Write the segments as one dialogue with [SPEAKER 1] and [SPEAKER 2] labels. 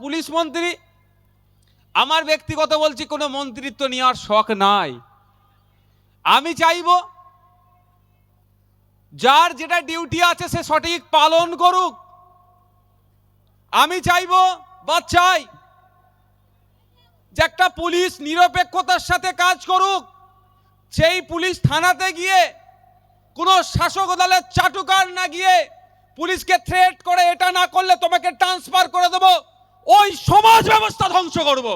[SPEAKER 1] Police মন্ত্রী, আমার ব্যক্তিগত বলছি কোনো মন্ত্রিত্ব নেওয়ার শখ নাই। আমি চাইবো যার যেটা ডিউটি আছে সে সঠিক পালন করুক। আমি চাইবো বা চাই যে একটা পুলিশ নিরপেক্ষতার সাথে কাজ করুক। সেই পুলিশ থানাতে গিয়ে কোনো শাসক দলের চাটুকার না গিয়ে পুলিশকে থ্রেট করে এটা না করলে তোমাকে ট্রান্সফার করে দেবো, ওই সমাজ ব্যবস্থা ধ্বংস করব।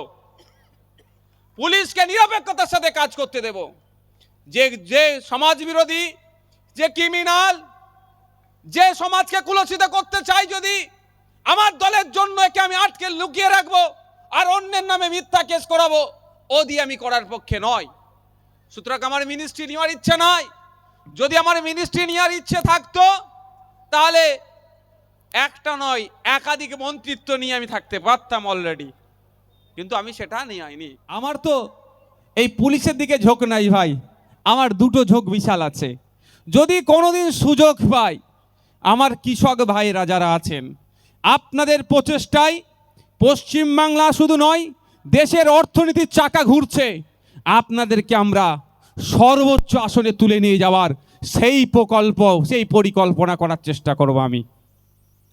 [SPEAKER 1] পুলিশকে নিরপেক্ষতার সাথে কাজ করতে দেব। যে সমাজ বিরোধী, যে ক্রিমিনাল, যে সমাজকে কুলসিত করতে চাই, যদি আমার দলের জন্য একে আমি আটকে লুকিয়ে রাখবো আর অন্যের নামে মিথ্যা কেস করাবো, ও দিয়ে আমি করার পক্ষে নয়। সুতরাং আমার মিনিস্ট্রি নেওয়ার ইচ্ছে নয়। যদি আমার মিনিস্ট্রি নেওয়ার ইচ্ছে থাকতো তাহলে একটা নয় একাধিক মন্ত্রিত্ব নিয়ে আমি থাকতে পারতাম অলরেডি, কিন্তু আমি সেটা নিইনি।
[SPEAKER 2] আমার তো এই পুলিশের দিকে ঝোঁক নাই ভাই, আমার দুটো ঝোঁক বিশাল আছে। যদি কোনোদিন সুযোগ পাই, আমার কৃষক ভাইরা যারা আছেন, আপনাদের প্রচেষ্টায় পশ্চিমবাংলা শুধু নয় দেশের অর্থনীতির চাকা ঘুরছে, আপনাদেরকে আমরা সর্বোচ্চ আসনে তুলে নিয়ে যাওয়ার সেই প্রকল্প, সেই পরিকল্পনা করার চেষ্টা করব।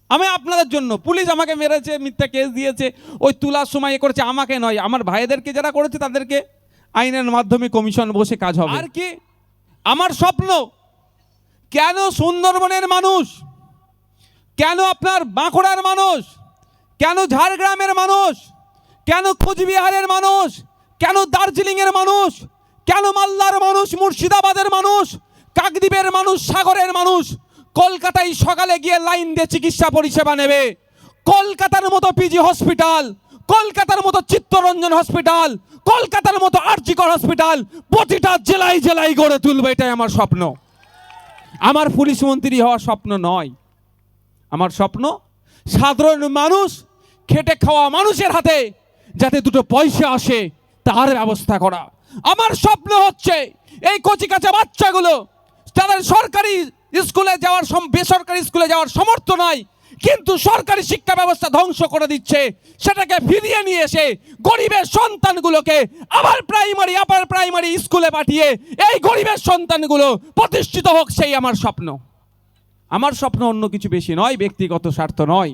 [SPEAKER 2] আমি আপনাদের জন্য, পুলিশ আমাকে মেরেছে, মিথ্যা কেস দিয়েছে, ওই তোলার সময় এ করেছে, আমাকে নয়, আমার ভাইদেরকে যারা করেছে তাদেরকে আইনের মাধ্যমে কমিশন বসে কাজ হবে। আর কি আমার স্বপ্ন, কেন সুন্দরবনের মানুষ, কেন আপনার বাঁকুড়ার মানুষ, কেন ঝাড়গ্রামের মানুষ, কেন কোচবিহারের মানুষ, কেন দার্জিলিংয়ের মানুষ, কেন মালদার মানুষ, মুর্শিদাবাদের মানুষ, কাকদ্বীপের মানুষ, সাগরের মানুষ কলকাতায় সকালে গিয়ে লাইন দিয়ে চিকিৎসা পরিষেবা নেবে? কলকাতার মতো পিজি হসপিটাল, কলকাতার মতো চিত্তরঞ্জন হসপিটাল, কলকাতার মতো আরজিকর হসপিটাল প্রতিটা জেলায় জেলায় গড়ে তুলবে, এটাই আমার স্বপ্ন। আমার পুলিশ মন্ত্রী হওয়ার স্বপ্ন নয়, আমার স্বপ্ন সাধারণ মানুষ, খেটে খাওয়া মানুষের হাতে যাতে দুটো পয়সা আসে তার ব্যবস্থা করা। আমার স্বপ্ন হচ্ছে এই কচিকাঁচা বাচ্চাগুলো তাদের সরকারি স্কুলে যাওয়ার, বেসরকারি স্কুলে যাওয়ার সামর্থ্য নাই, কিন্তু সরকারি শিক্ষা ব্যবস্থা ধ্বংস করে দিচ্ছে, সেটাকে ফিরিয়ে নিয়ে এসে গরিবের সন্তানগুলোকে আবার প্রাইমারি, আপার প্রাইমারি স্কুলে পাঠিয়ে এই গরিবের সন্তানগুলো প্রতিষ্ঠিত হোক, সেই আমার স্বপ্ন। আমার স্বপ্ন অন্য কিছু বেশি নয়, ব্যক্তিগত স্বার্থ নয়।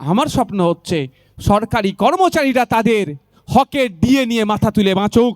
[SPEAKER 2] আমার স্বপ্ন হচ্ছে সরকারি কর্মচারীরা তাদের হকের দিয়ে নিয়ে মাথা তুলে বাঁচুক।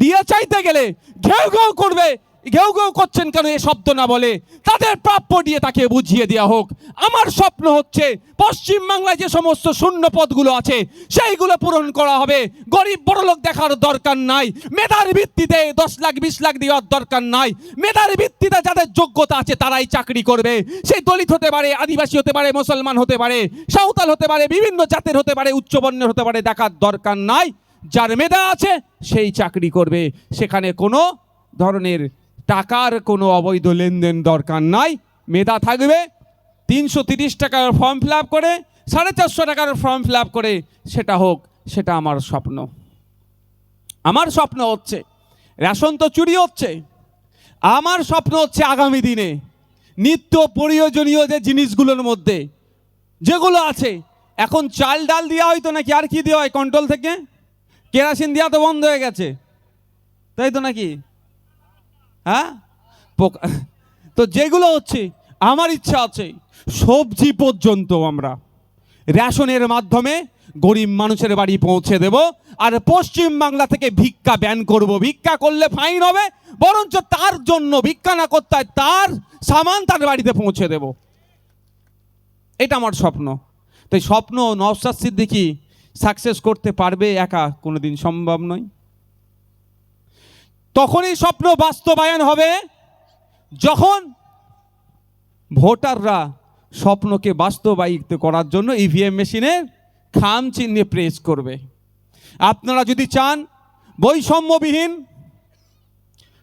[SPEAKER 2] দিয়ে চাইতে গেলে ঘেউ ঘেউ করবে, ঘেউ ঘেউ করছেন কেন এ শব্দ না বলে তাদের প্রাপ্য দিয়ে তাকে বুঝিয়ে দেওয়া হোক। আমার স্বপ্ন হচ্ছে পশ্চিমবাংলায় যে সমস্ত শূন্য পদগুলো আছে সেইগুলো পূরণ করা হবে। গরিব বড়লোক দেখার দরকার নাই, মেধার ভিত্তিতে 10 লাখ 20 লাখ দেওয়ার দরকার নাই। মেধার ভিত্তিতে যাদের যোগ্যতা আছে তারাই চাকরি করবে। সেই দলিত হতে পারে, আদিবাসী হতে পারে, মুসলমান হতে পারে, সাঁওতাল হতে পারে, বিভিন্ন জাতের হতে পারে, উচ্চবর্ণের হতে পারে, দেখার দরকার নাই। যার মেধা আছে সেই চাকরি করবে, সেখানে কোনো ধরনের টাকার কোনো অবৈধ লেনদেন দরকার নাই। মেধা থাকবে, 330 টাকার ফর্ম ফিল আপ করে, 450 টাকার ফর্ম ফিল আপ করে সেটা হোক, সেটা আমার স্বপ্ন। আমার স্বপ্ন হচ্ছে, রেশন তো চুরি হচ্ছে, আমার স্বপ্ন হচ্ছে আগামী দিনে নিত্য প্রয়োজনীয় যে জিনিসগুলোর মধ্যে যেগুলো আছে, এখন চাল ডাল দেওয়া হয়তো নাকি, আর কি দেওয়া হয় কন্ট্রোল থেকে, কেরাসিন দেওয়া তো বন্ধ হয়ে গেছে, তাই তো নাকি? হ্যাঁ, তো যেগুলো হচ্ছে, আমার ইচ্ছা আছে সবজি পর্যন্ত আমরা রেশনের মাধ্যমে গরিব মানুষের বাড়ি পৌঁছে দেব। আর পশ্চিম বাংলা থেকে ভিক্ষা ব্যান করব। ভিক্ষা করলে ফাইন হবে, বরঞ্চ তার জন্য ভিক্ষা না করতে হয় তার সামান তার বাড়িতে পৌঁছে দেব। এটা আমার স্বপ্ন। তাই স্বপ্ন নওশাদ সিদ্দিকী সাকসেস করতে পারবে একা, কোনোদিন সম্ভব নয়। তখনই স্বপ্ন বাস্তবায়ন হবে যখন ভোটাররা স্বপ্নকে বাস্তবায়িত করার জন্য ইভিএম মেশিনের খাম চিহ্নে প্রেস করবে। আপনারা যদি চান বৈষম্যবিহীন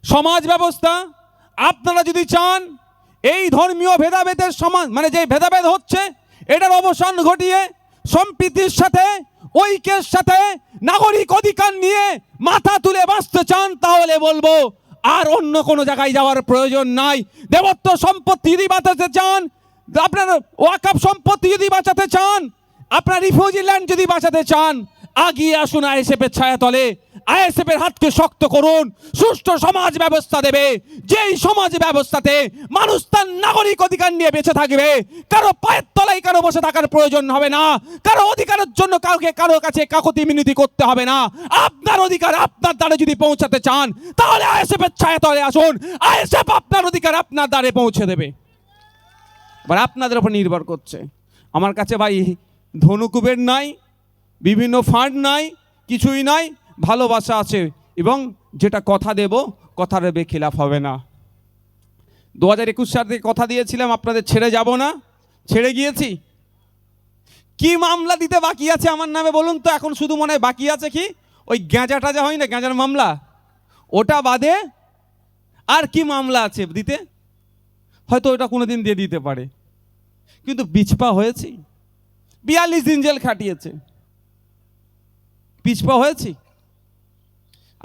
[SPEAKER 2] সমাজ ব্যবস্থা, আপনারা যদি চান এই ধর্মীয় ভেদাভেদের সমাজ, মানে যে ভেদাভেদ হচ্ছে এটার অবসান ঘটিয়ে সম্প্রীতির সাথে, ঐক্যের সাথে নাগরিক অধিকার নিয়ে মাথা তুলে বাঁচতে চান, তাহলে বলবো আর অন্য কোনো জায়গায় যাওয়ার প্রয়োজন নাই। দেবত্ব সম্পত্তি যদি বাঁচাতে চান, আপনার ওয়াকফ সম্পত্তি যদি বাঁচাতে চান, আপনার রিফিউজি ল্যান্ড যদি বাঁচাতে চান, আগিয়ে আসুন আইএসএফ এর ছায়াতলে। আইএসএফ এর হাতকে শক্ত করুন। সুষ্ঠু সমাজ ব্যবস্থা দেবে, যেই সমাজ ব্যবস্থাতে মানুষ তার নাগরিক অধিকার নিয়ে বেঁচে থাকবে। কারো পায়ের তলায় কারো বসে থাকার প্রয়োজন হবে না। কারো অধিকারের জন্য কারো কাছে কাকতি মিনতি করতে হবে না। আপনার অধিকার আপনার দ্বারে যদি পৌঁছাতে চান, তাহলে আইএসএফ এর ছায়াতলে আসুন। আইএসএফ আপনার অধিকার আপনার দ্বারে পৌঁছে দেবে। এবার আপনাদের উপর নির্ভর করছে। আমার কাছে ভাই ধনুকুবের নাই, বিভিন্ন ফান্ড নাই, কিছুই নাই, ভালোবাসা আছে এবং যেটা কথা দেব কথার বেখিলাফ হবে না। 2021 সাল থেকে কথা দিয়েছিলাম আপনাদের ছেড়ে যাব না, ছেড়ে গিয়েছি। কি মামলা দিতে বাকি আছে আমার নামে বলুন তো? এখন শুধু মনে হয় বাকি আছে কি ওই গ্যাঁজা টাজা হয় না, গ্যাঁজার মামলা, ওটা বাদে আর কি মামলা আছে দিতে? হয়তো ওটা কোনোদিন দিয়ে দিতে পারে, কিন্তু পিছপা হয়েছি। 42 দিন জেল খাটিয়েছে, পিছপা হয়েছি।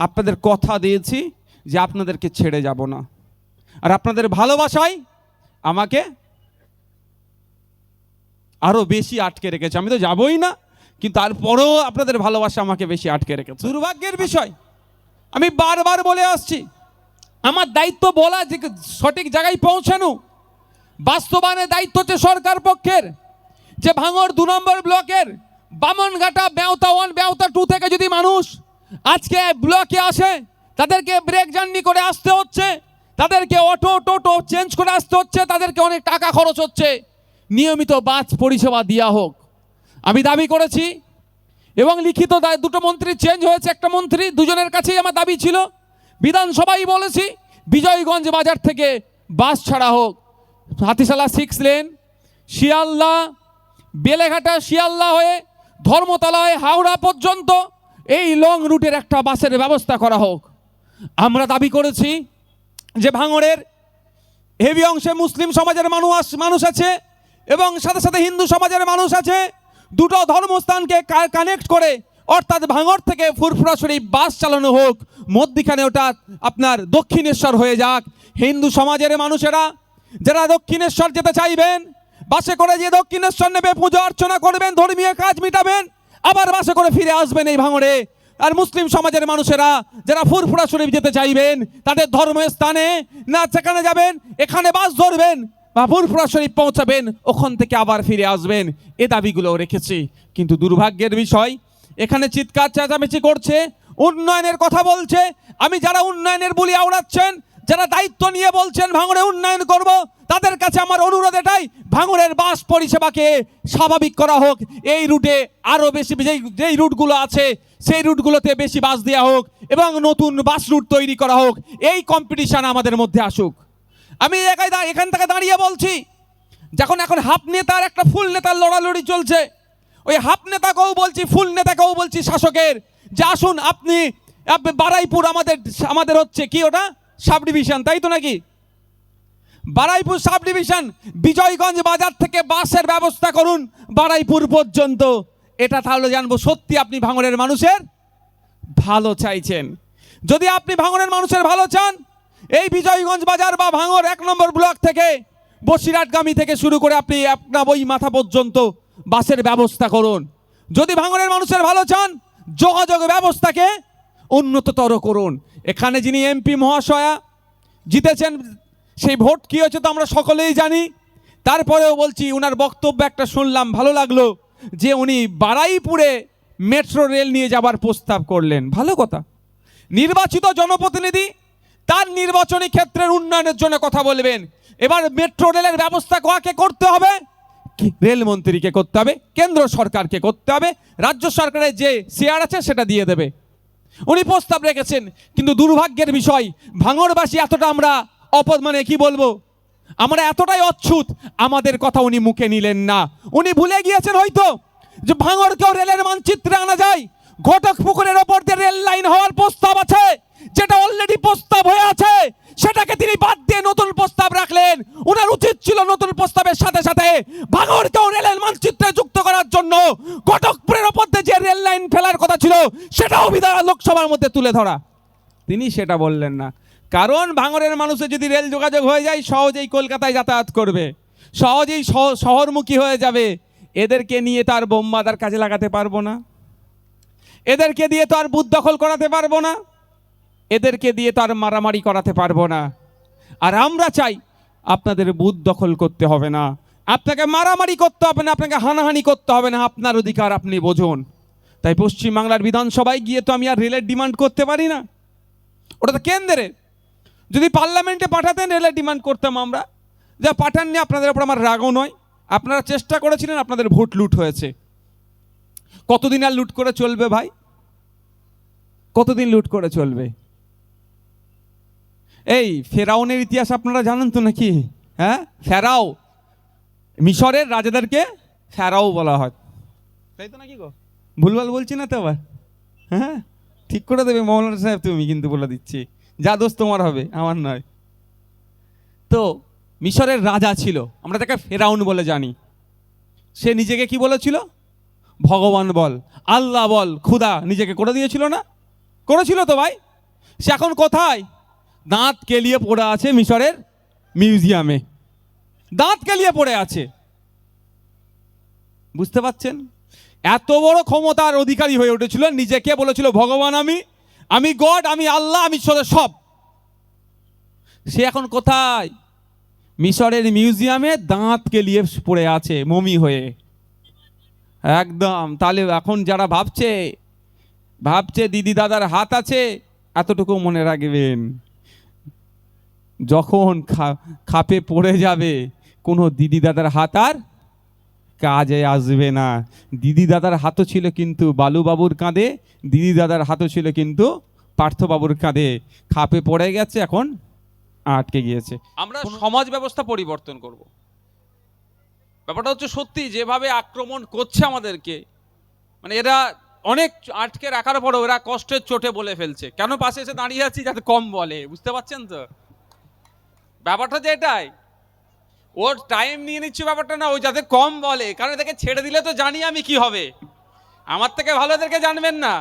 [SPEAKER 2] আপনাদের কথা দিয়েছি যে আপনাদেরকে ছেড়ে যাব না, আর আপনাদের ভালোবাসায় আমাকে আরো বেশি আটকে রেখেছে। আমি তো যাবই না, কিন্তু তারপরেও আপনাদের ভালোবাসা আমাকে বেশি আটকে রেখেছে। দুর্ভাগ্যের বিষয়, আমি বারবার বলে আসছি, আমার দায়িত্ব বলা যে সঠিক জায়গায় পৌঁছানো, বাস্তবায়নের দায়িত্ব হচ্ছে সরকার পক্ষের। যে ভাঙড় 2 নম্বর ব্লকের বামনঘাটা বেওতা 1 বেওতা 2 থেকে যদি মানুষ আজকে ব্লকে আসে, তাদেরকে ব্রেক জার্নি করে আসতে হচ্ছে, তাদেরকে অটো টোটো চেঞ্জ করে আসতে হচ্ছে, তাদেরকে অনেক টাকা খরচ হচ্ছে। নিয়মিত বাস পরিষেবা দেওয়া হোক। আমি দাবি করেছি এবং লিখিত দুটো মন্ত্রী চেঞ্জ হয়েছে, একটা মন্ত্রী, দুজনের কাছেই আমার দাবি ছিল। বিধানসভায় বলেছি বিজয়গঞ্জ বাজার থেকে বাস ছাড়া হোক। হাতিশালা 6 লেন, শিয়ালদা বেলেঘাটা শিয়ালদা হয়ে ধর্মতলায় হাওড়া পর্যন্ত এই লং রুটের একটা বাসের ব্যবস্থা করা হোক। আমরা দাবি করেছি যে ভাঙড়ের হেভি অংশে মুসলিম সমাজের মানুষ আছে এবং সাথে সাথে হিন্দু সমাজের মানুষ আছে। দুটো ধর্মস্থানকে কানেক্ট করে, অর্থাৎ ভাঙড় থেকে ফুরফুরা শরীফ বাস চালানো হোক, মধ্যিখানে ওটা আপনার দক্ষিণেশ্বর হয়ে যাক। হিন্দু সমাজের মানুষেরা যারা দক্ষিণেশ্বর যেতে চাইবেন, বাসে করে যে দক্ষিণেশ্বর নেবে, পুজো অর্চনা করবেন, ধর্মীয় কাজ মিটাবেন, আবার বাসে করে ফিরে আসবেন এই ভাঙড়ে। আর মুসলিম সমাজের মানুষেরা যারা ফুরফুরা শরীফ যেতে চাইবেন, তাদের ধর্মস্থানে না সেখানে যাবেন, এখানে বাস ধরবেন বা ফুরফুরা শরীফ পৌঁছাবেন, ওখান থেকে আবার ফিরে আসবেন। এ দাবিগুলো রেখেছি। কিন্তু দুর্ভাগ্যের বিষয়, এখানে চিৎকার চেঁচামেচি করছে, উন্নয়নের কথা বলছে। আমি যারা উন্নয়নের বুলি আওড়াচ্ছেন, যারা দায়িত্ব নিয়ে বলছেন ভাঙড়ে উন্নয়ন করব, তাদের কাছে আমার অনুরোধ এটাই, ভাঙড়ের বাস পরিষেবাকে স্বাভাবিক করা হোক। এই রুটে আরও বেশি যেই রুটগুলো আছে সেই রুটগুলোতে বেশি বাস দেওয়া হোক এবং নতুন বাস রুট তৈরি করা হোক। এই কম্পিটিশন আমাদের মধ্যে আসুক। আমি এখান থেকে দাঁড়িয়ে বলছি, যখন এখন হাফ নেতার একটা ফুল নেতার লড়ালড়ি চলছে, ওই হাফ নেতাকেও বলছি, ফুল নেতাকেও বলছি শাসকের, যে আসুন আপনি বারাইপুর আমাদের হচ্ছে কি ওটা সাব ডিভিশন, তাই তো নাকি? বারাইপুর সাব ডিভিশন, বিজয়গঞ্জ বাজার থেকে বাসের ব্যবস্থা করুন বারাইপুর পর্যন্ত। এটা তাহলে জানবো সত্যি আপনি ভাঙড়ের মানুষের ভালো চাইছেন। যদি আপনি ভাঙড়ের মানুষের ভালো চান, এই বিজয়গঞ্জ বাজার বা ভাঙড় 1 নম্বর ব্লক থেকে বসিরহাটগামী থেকে শুরু করে আপনি আপনার বই মাথা পর্যন্ত বাসের ব্যবস্থা করুন। যদি ভাঙড়ের মানুষের ভালো চান, যোগাযোগ ব্যবস্থাকে উন্নততর করুন। এখানে যিনি এমপি মহাশয়া জিতেছেন, সেই ভোট কী হয়েছে তো আমরা সকলেই জানি। তারপরেও বলছি, ওনার বক্তব্য একটা শুনলাম, ভালো লাগলো যে উনি বারাইপুরে মেট্রো রেল নিয়ে যাবার প্রস্তাব করলেন। ভালো কথা, নির্বাচিত জনপ্রতিনিধি তার নির্বাচনী ক্ষেত্রের উন্নয়নের জন্য কথা বলবেন। এবার মেট্রো রেলের ব্যবস্থা কাকে করতে হবে? রেলমন্ত্রীকে করতে হবে, কেন্দ্র সরকারকে করতে হবে, রাজ্য সরকারের যে শেয়ার আছে সেটা দিয়ে দেবে। উনি প্রস্তাব রেখেছেন, কিন্তু দুর্ভাগ্যের বিষয় ভাঙড়বাসী এতটা আমরা মানে কি বলবো, আমরা এতটাই অচ্ছুত, আমাদের কথা উনি মুখে নিলেন না। উনি ভুলে গিয়েছেন হয়তো যে ভাঙড়কেও রেলের মানচিত্রে আনা যায়। ঘটকপুকুরের ওপর দিয়ে রেল লাইন হওয়ার প্রস্তাব আছে, যেটা অলরেডি প্রস্তাব হয়ে আছে, সেটাকে তিনি বাদ দিয়ে নতুন প্রস্তাব রাখলেন। ওনার উচিত ছিল নতুন প্রস্তাবের সাথে সাথে ভাঙড়কেও রেলের মানচিত্রে যুক্ত করার জন্য ঘটকপুরের ওপর দিয়ে যে রেল লাইন ফেলার কথা ছিল সেটাও লোকসভার মধ্যে তুলে ধরা। তিনি সেটা বললেন না, কারণ ভাঙড়ের মানুষের যদি রেল যোগাযোগ হয়ে যায়, সহজেই কলকাতায় যাতায়াত করবে, সহজেই শহরমুখী হয়ে যাবে। এদেরকে নিয়ে তো আর বোমবাদার কাজে লাগাতে পারবো না, এদেরকে দিয়ে তো আর বুথ দখল করাতে পারবো না, এদেরকে দিয়ে তো আর মারামারি করাতে পারবো না। আর আমরা চাই আপনাদের বুথ দখল করতে হবে না, আপনাকে মারামারি করতে হবে না, আপনাকে হানাহানি করতে হবে না, আপনার অধিকার আপনি বোঝুন। তাই পশ্চিমবাংলার বিধানসভায় গিয়ে তো আমি আর রেলের ডিমান্ড করতে পারি না, ওটা তো কেন্দ্রের। যদি পার্লামেন্টে পাঠাতেন রেলের ডিমান্ড করতাম আমরা, যা পাঠাননি আপনাদের ওপর আমার রাগও নয়। আপনারা চেষ্টা করেছিলেন, আপনাদের ভোট লুট হয়েছে। কতদিন আর লুট করে চলবে ভাই, কতদিন লুট করে চলবে? এই ফেরাউনের ইতিহাস আপনারা জানেন তো নাকি? হ্যাঁ, ফেরাও, মিশরের রাজাদেরকে ফেরাও বলা হয়, তাই তো নাকি গো? ভুলভাল বলছি না তো আবার? হ্যাঁ, ঠিক করে দেবে মৌলানা সাহেব, তুমি কিন্তু বলে দিচ্ছি, যা দোষ তোমার হবে, আমার নয়। তো মিশরের রাজা ছিল, আমরা তাকে ফেরাউন বলে জানি। সে নিজেকে কি বলেছিল? ভগবান বল, আল্লাহ বল, খুদা নিজেকে করে দিয়েছিল না? করেছিল তো ভাই। সে এখন কোথায়? দাঁত কেলিয়ে পড়ে আছে মিশরের মিউজিয়ামে, দাঁত কেলিয়ে পড়ে আছে। বুঝতে পাচ্ছেন? এত বড় ক্ষমতার অধিকারী হয়ে উঠেছিল, নিজেকে বলেছিল ভগবান, আমি গড, আমি আল্লাহ, আমি সব। সে এখন কোথায়? মিশরের মিউজিয়ামে দাঁত কেলিয়ে পড়ে আছে মমি হয়ে, একদম। তাহলে এখন যারা ভাবছে দিদি দাদার হাত আছে, এতটুকু মনে রাখবেন, যখন খাপে পড়ে যাবে কোনো দিদি দাদার হাত আর কাজে আসবে না। দিদি দাদার হাতও ছিল কিন্তু বালুবাবুর কাঁধে, দিদি দাদার হাতও ছিল কিন্তু পার্থবাবুর কাঁধে। খাপে পড়ে গেছে, এখন আটকে গিয়েছে।
[SPEAKER 1] আমরা সমাজ ব্যবস্থা পরিবর্তন করব। ব্যাপারটা হচ্ছে সত্যি, যেভাবে আক্রমণ করছে আমাদেরকে, মানে এরা অনেক আটকে রাখার পরেও এরা কষ্টের চোটে বলে ফেলছে। কেন পাশে এসে দাঁড়িয়ে আছি? যাতে কম বলে। বুঝতে পারছেন তো ব্যাপারটা? যে এটাই ওর টাইম নিয়ে নিচ্ছে ব্যাপারটা না, ওই যাতে কম বলে, কারণ এদেরকে ছেড়ে দিলে তো জানি আমি কি হবে। আমার থেকে ভালো এদেরকে জানবেন না।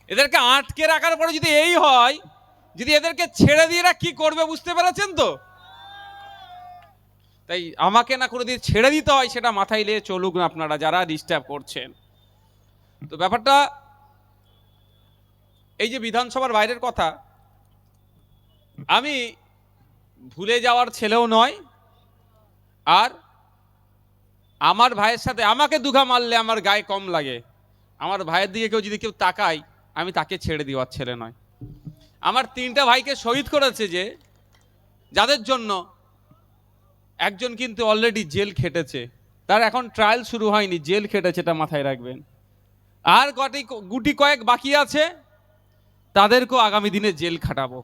[SPEAKER 1] এদেরকে আটকে রাখার পরে যদি এই হয়, যদি এদেরকে ছেড়ে দিয়ে এরা কি করবে বুঝতে পেরেছেন তো? তাই আমাকে না করে দিয়ে ছেড়ে দিতে হয়, সেটা মাথায় নিয়ে চলুক না আপনারা যারা ডিস্টার্ব করছেন। তো ব্যাপারটা এই যে বিধানসভার বাইরের কথা, আমি ভুলে যাওয়ার ছেলেও নয়, আর আমার ভাইয়ের সাথে আমাকে দুঘা মারলে আমার গায়ে কম লাগে। আমার ভাইয়ের দিকে যদি কেউ তাকায়, আমি তাকে ছেড়ে দেওয়ার ছেলে নয়। আমার 3টা ভাইকে শহীদ করেছে যে, যাদের জন্য একজন কিন্তু অলরেডি জেল খেটেছে, তার এখন ট্রায়াল শুরু হয়নি, জেল খেটেছে, এটা মাথায় রাখবেন। আর গুটি কয়েক বাকি আছে, তাদেরকেও আগামী দিনে জেল খাটাবো।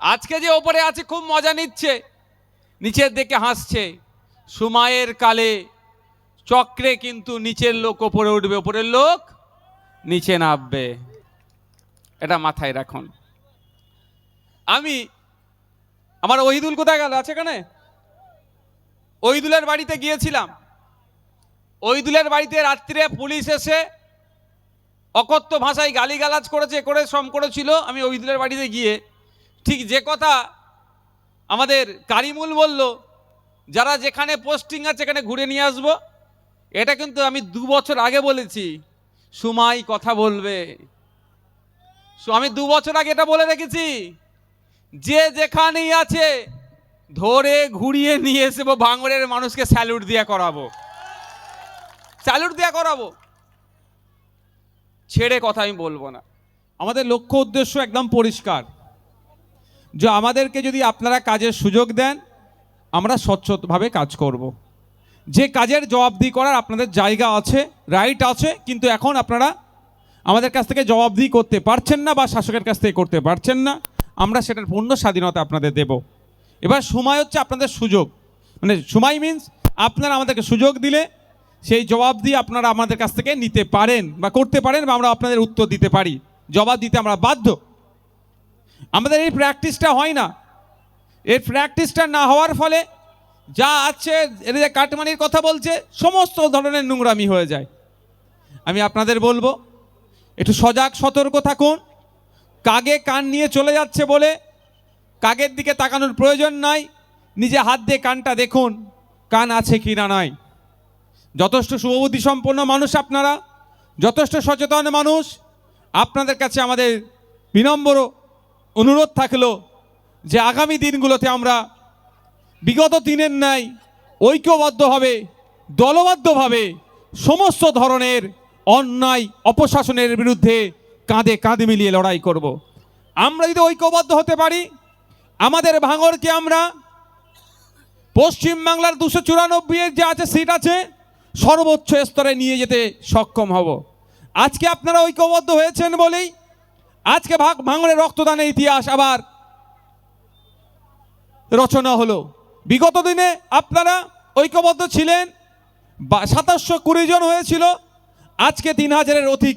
[SPEAKER 1] আজকে যে ওপরে আছে খুব মজা নিচ্ছে, নিচের দিকে হাসছে। সময়ের কালে চক্রে কিন্তু নিচের লোক ওপরে উঠবে, ওপরের লোক নিচে নামবে, এটা মাথায় রাখুন। আমি আমার ওহিদুল কোথায় গেল? আছে এখানে? ওহিদুলের বাড়িতে গিয়েছিলাম। ওহিদুলের বাড়িতে রাত্রিরে পুলিশ এসে অকথ্য ভাষায় গালিগালাজ করেছিল। আমি ওহিদুলের বাড়িতে গিয়ে ঠিক যে কথা আমাদের কারিমুল বলল, যারা যেখানে পোস্টিং আছে এখানে ঘুরে নিয়ে আসবো, এটা কিন্তু আমি 2 বছর আগে বলেছি। সুমাই কথা বলবে, আমি 2 বছর আগে এটা বলে রেখেছি, যে যেখানেই আছে ধরে ঘুরিয়ে নিয়ে এসে ভাঙড়ের মানুষকে স্যালুট দিয়া করাবো, ছেড়ে কথা আমি বলবো না।
[SPEAKER 2] আমাদের লক্ষ্য উদ্দেশ্য একদম পরিষ্কার, যে আমাদেরকে যদি আপনারা কাজের সুযোগ দেন, আমরা স্বচ্ছভাবে কাজ করব। যে কাজের জবাবদিহি করার আপনাদের জায়গা আছে, রাইট আছে, কিন্তু এখন আপনারা আমাদের কাছ থেকে জবাবদিহি করতে পারছেন না বা শাসকের কাছ থেকে করতে পারছেন না, আমরা সেটার পূর্ণ স্বাধীনতা আপনাদের দেব। এবার সময় হচ্ছে আপনাদের সুযোগ, মানে সময় মিন্স আপনারা আমাদেরকে সুযোগ দিলে সেই জবাবদিহি আপনারা আমাদের কাছ থেকে নিতে পারেন বা করতে পারেন, বা আমরা আপনাদের উত্তর দিতে পারি, জবাব দিতে আমরা বাধ্য। আমাদের এই প্র্যাকটিসটা হয় না, এই প্র্যাকটিসটা না হওয়ার ফলে যা আছে, এরা যে কাটমানির কথা বলছে, সমস্ত ধরনের নোংরামি হয়ে যায়। আমি আপনাদের বলবো, একটু সজাগ সতর্ক থাকুন। কাগে কান নিয়ে চলে যাচ্ছে বলে কাগের দিকে তাকানোর প্রয়োজন নাই, নিজে হাত দিয়ে কানটা দেখুন, কান আছে কি না নাই। যথেষ্ট শুভবুদ্ধি সম্পন্ন মানুষ আপনারা, যথেষ্ট সচেতন মানুষ। আপনাদের কাছে আমাদের বিনম্র অনুরোধ থাকলো যে আগামী দিনগুলোতে আমরা বিগত দিনের ন্যায় ঐক্যবদ্ধভাবে, দলবদ্ধভাবে সমস্ত ধরনের অন্যায় অপশাসনের বিরুদ্ধে কাঁধে কাঁধ মিলিয়ে লড়াই করব। আমরা যদি ঐক্যবদ্ধ হতে পারি, আমাদের ভাঙড়কে আমরা পশ্চিমবাংলার 294 যে আছে সিট আছে সর্বোচ্চ স্তরে নিয়ে যেতে সক্ষম হব। আজকে আপনারা ঐক্যবদ্ধ হয়েছেন বলেই আজকে ভাঙড়ের রক্তদানের ইতিহাস আবার রচনা হলো। বিগত দিনে আপনারা ঐক্যবদ্ধ ছিলেন, 2720 জন হয়েছিল, আজকে 3000-এর অধিক,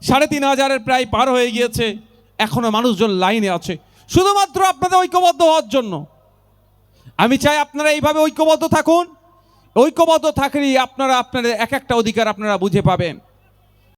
[SPEAKER 2] 3500-এর প্রায় পার হয়ে গিয়েছে। এখনো মানুষজন লাইনে আছে শুধুমাত্র আপনাদের ঐক্যবদ্ধ হওয়ার জন্য। আমি চাই আপনারা এইভাবে ঐক্যবদ্ধ থাকুন। ঐক্যবদ্ধ থাকলেই আপনারা আপনাদের এক একটা অধিকার আপনারা বুঝে পাবেন।